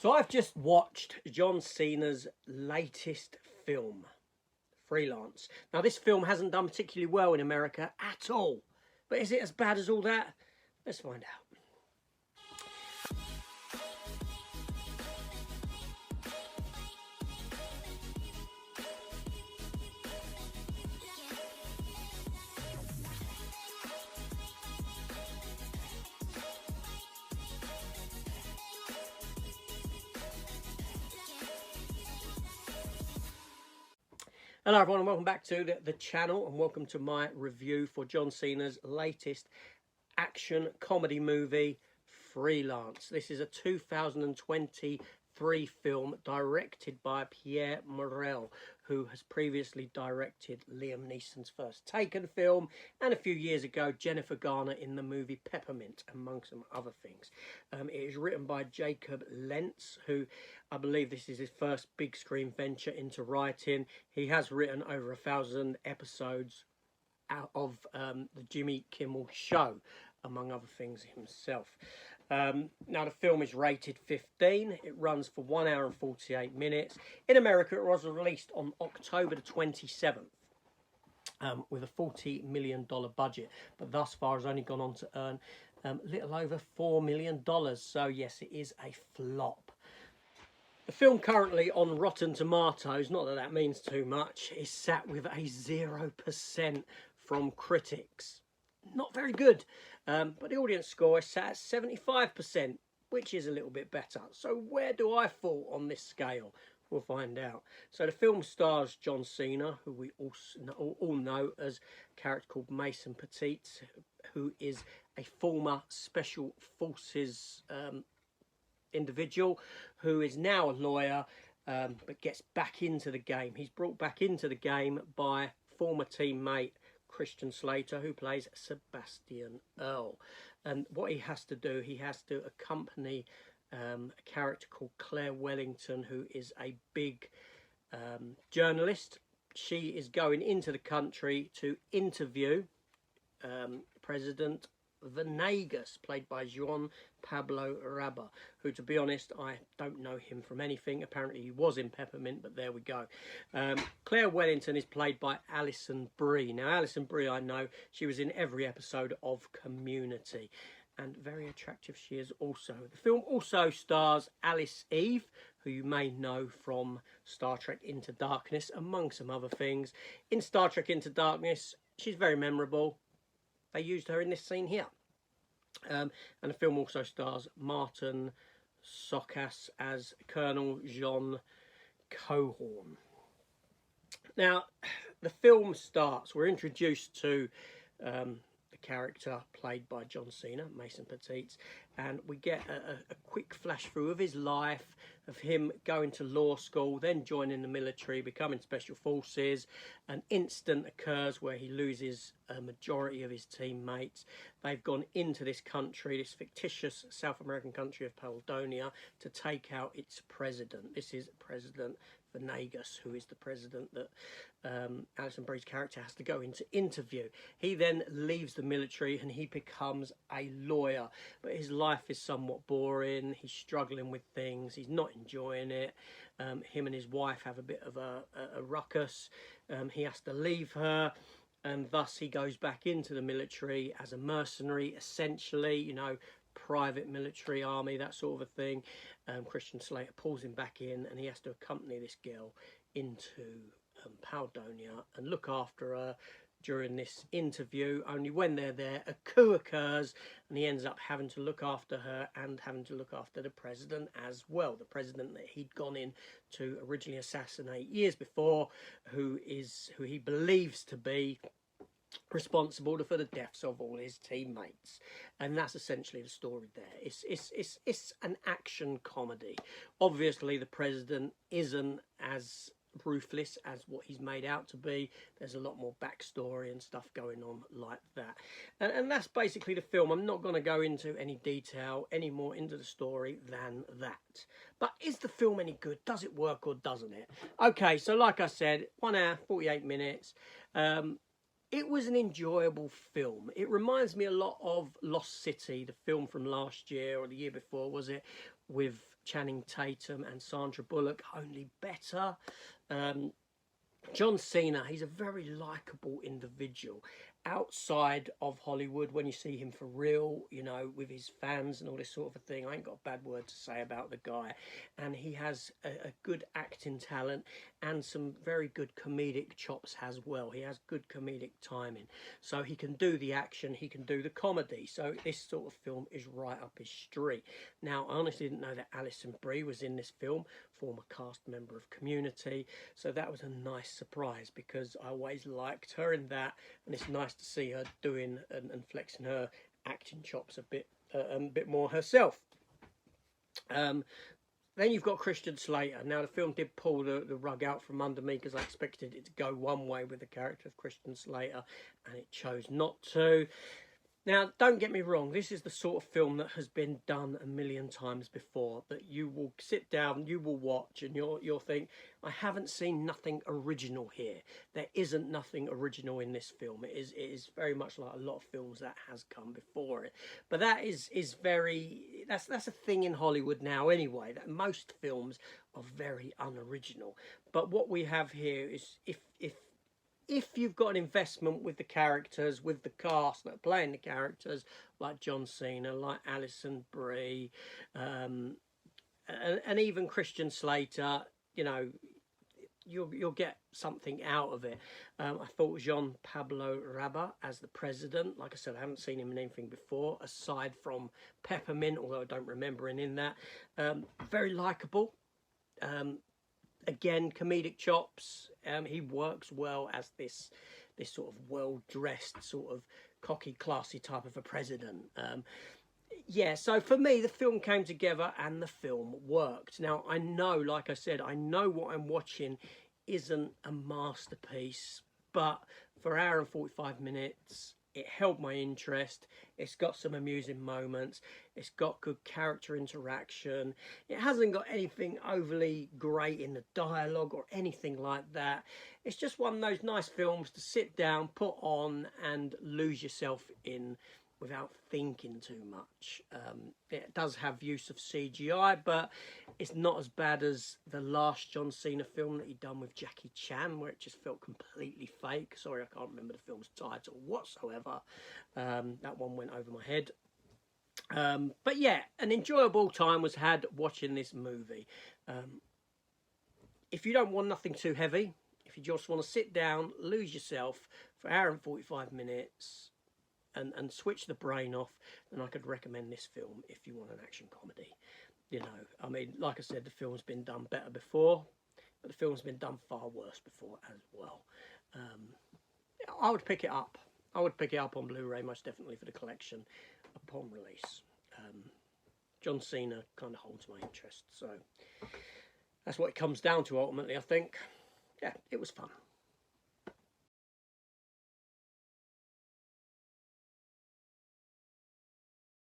So I've just watched John Cena's latest film, Freelance. Now this film hasn't done particularly well in America at all. But is it as bad as all that? Let's find out. Hello everyone and welcome back to the channel, and welcome to my review for John Cena's latest action comedy movie, Freelance. This is a 2023 film directed by Pierre Morel, who has previously directed Liam Neeson's first Taken film, and a few years ago Jennifer Garner in the movie Peppermint, among some other things. It is written by Jacob Lentz, who I believe this is his first big screen venture into writing. He has written over 1,000 episodes out of the Jimmy Kimmel Show, among other things himself. Now the film is rated 15. It runs for 1 hour and 48 minutes. In America it was released on October the 27th. With a $40 million budget, but thus far has only gone on to earn a little over $4 million. So yes, it is a flop. The film currently on Rotten Tomatoes, not that that means too much, is sat with a 0% from critics. Not very good, but the audience score is sat at 75%, which is a little bit better. So where do I fall on this scale? We'll find out. So the film stars John Cena, who we all know as a character called Mason Petite, who is a former Special Forces individual who is now a lawyer, but gets back into the game. He's brought back into the game by former teammate Christian Slater, who plays Sebastian Earle. And what he has to do, he has to accompany a character called Claire Wellington, who is a big journalist. She is going into the country to interview President Venegas, played by Juan Pablo Raba, who, to be honest, I don't know him from anything. Apparently he was in Peppermint, but there we go. Claire Wellington is played by Alison Brie. Now Alison Brie, I know, she was in every episode of Community, and very attractive she is also. The film also stars Alice Eve, who you may know from Star Trek Into Darkness, among some other things. In Star Trek Into Darkness, she's very memorable. They used her in this scene here. And the film also stars Martin Sokas as Colonel Jean Cohorn. Now, the film starts, we're introduced to the character played by John Cena, Mason Petite, and we get a quick flash through of his life, of him going to law school, then joining the military, becoming Special Forces. An incident occurs where he loses a majority of his teammates. They've gone into this country, this fictitious South American country of Paledonia, to take out its president. This is President Venegas, who is the president that Alison Brie's character has to go into interview. He then leaves the military and he becomes a lawyer, but his life is somewhat boring. He's struggling with things, he's not enjoying it. Him and his wife have a bit of a ruckus. He has to leave her, and thus he goes back into the military as a mercenary, essentially, you know, private military army, that sort of a thing. Christian Slater pulls him back in, and he has to accompany this girl into Paledonia and look after her during this interview. Only when they're there, a coup occurs, and he ends up having to look after her and having to look after the president as well. The president that he'd gone in to originally assassinate years before, who he believes to be responsible for the deaths of all his teammates. And that's essentially the story there. It's an action comedy. Obviously the president isn't as ruthless as what he's made out to be. There's a lot more backstory and stuff going on like that, and that's basically the film. I'm not going to go into any detail any more into the story than that. But is the film any good? Does it work or doesn't it? Okay, so like I said, 1 hour 48 minutes. It was an enjoyable film. It reminds me a lot of Lost City, the film from last year or the year before, was it? With Channing Tatum and Sandra Bullock, only better. John Cena, he's a very likeable individual outside of Hollywood. When you see him for real, you know, with his fans and all this sort of a thing, I ain't got a bad word to say about the guy. And he has a good acting talent and some very good comedic chops as well. He has good comedic timing, so he can do the action, he can do the comedy. So this sort of film is right up his street. Now, I honestly didn't know that Alison Brie was in this film, former cast member of Community, so that was a nice surprise because I always liked her in that, and it's nice to see her doing and flexing her acting chops a bit more herself. Then you've got Christian Slater. Now, the film did pull the rug out from under me because I expected it to go one way with the character of Christian Slater, and it chose not to. Now, don't get me wrong, this is the sort of film that has been done a million times before, that you will sit down, you will watch, and you'll think, I haven't seen nothing original here. There isn't nothing original in this film. It is very much like a lot of films that has come before it. But that is very, that's a thing in Hollywood now anyway, that most films are very unoriginal. But what we have here is, if you've got an investment with the characters, with the cast that are playing the characters, like John Cena, like Alison Brie, and even Christian Slater, you know, you'll get something out of it. I thought Jean Pablo Rabba as the president, like I said, I haven't seen him in anything before, aside from Peppermint, although I don't remember him in that. Very likeable. Again, comedic chops. He works well as this sort of well-dressed, sort of cocky, classy type of a president. Yeah, so for me, the film came together and the film worked. Now, I know, like I said, I know what I'm watching isn't a masterpiece, but for an hour and 45 minutes, it held my interest. It's got some amusing moments. It's got good character interaction. It hasn't got anything overly great in the dialogue or anything like that. It's just one of those nice films to sit down, put on, and lose yourself in without thinking too much. It does have use of CGI, but it's not as bad as the last John Cena film that he'd done with Jackie Chan, where it just felt completely fake. Sorry, I can't remember the film's title whatsoever. That one went over my head. But yeah, an enjoyable time was had watching this movie. If you don't want nothing too heavy, if you just want to sit down, lose yourself for an hour and 45 minutes, and switch the brain off, then I could recommend this film if you want an action comedy. You know, I mean, like I said, the film's been done better before, but the film's been done far worse before as well. I would pick it up. I would pick it up on Blu-ray, most definitely, for the collection upon release. John Cena kind of holds my interest, so that's what it comes down to ultimately, I think. Yeah, it was fun.